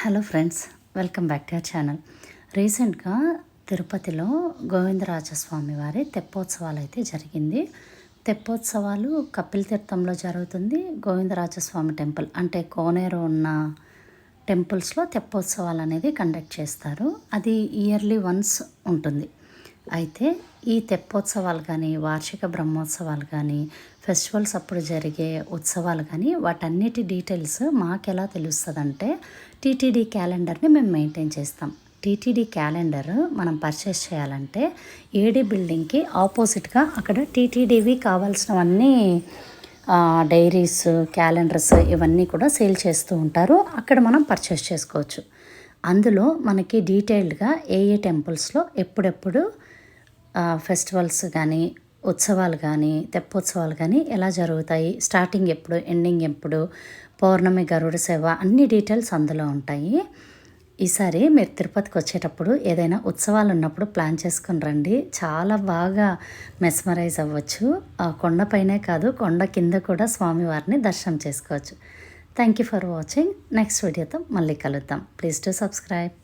Hello friends, welcome back to our channel. రీసెంట్గా తిరుపతిలో గోవిందరాజస్వామి వారి తెప్పోత్సవాలు అయితే జరిగింది. తెప్పోత్సవాలు కపిల్ తీర్థంలో జరుగుతుంది. గోవిందరాజస్వామి టెంపుల్ అంటే కోనేరు ఉన్న టెంపుల్స్లో తెప్పోత్సవాలు అనేది కండక్ట్ చేస్తారు. అది ఇయర్లీ వన్స్ ఉంటుంది. అయితే ఈ తెప్పోత్సవాలు కానీ, వార్షిక బ్రహ్మోత్సవాలు కానీ, ఫెస్టివల్స్ అప్పుడు జరిగే ఉత్సవాలు కానీ వాటన్నిటి డీటెయిల్స్ మాకెలా తెలుస్తుందంటే టీటీడీ క్యాలెండర్ని మేము మెయింటైన్ చేస్తాం. టీటీడీ క్యాలెండర్ మనం పర్చేస్ చేయాలంటే ఏడీ బిల్డింగ్కి ఆపోజిట్గా అక్కడ టీటీడీవి కావాల్సినవన్నీ డైరీస్, క్యాలెండర్స్ ఇవన్నీ కూడా సేల్ చేస్తూ ఉంటారు. అక్కడ మనం పర్చేస్ చేసుకోవచ్చు. అందులో మనకి డీటెయిల్డ్గా ఏ టెంపుల్స్లో ఎప్పుడెప్పుడు ఫెస్టివల్స్ కానీ, ఉత్సవాలు కానీ, తెప్పోత్సవాలు కానీ ఎలా జరుగుతాయి, స్టార్టింగ్ ఎప్పుడు, ఎండింగ్ ఎప్పుడు, పౌర్ణమి, గరుడ సేవ అన్ని డీటెయిల్స్ అందులో ఉంటాయి. ఈసారి మీరు తిరుపతికి వచ్చేటప్పుడు ఏదైనా ఉత్సవాలు ఉన్నప్పుడు ప్లాన్ చేసుకుని రండి. చాలా బాగా మెస్మరైజ్ అవ్వచ్చు. కొండపైనే కాదు, కొండ కింద కూడా స్వామివారిని దర్శనం చేసుకోవచ్చు. Thank you for watching. Next వీడియోతో మళ్ళీ కలుద్దాం. Please to subscribe.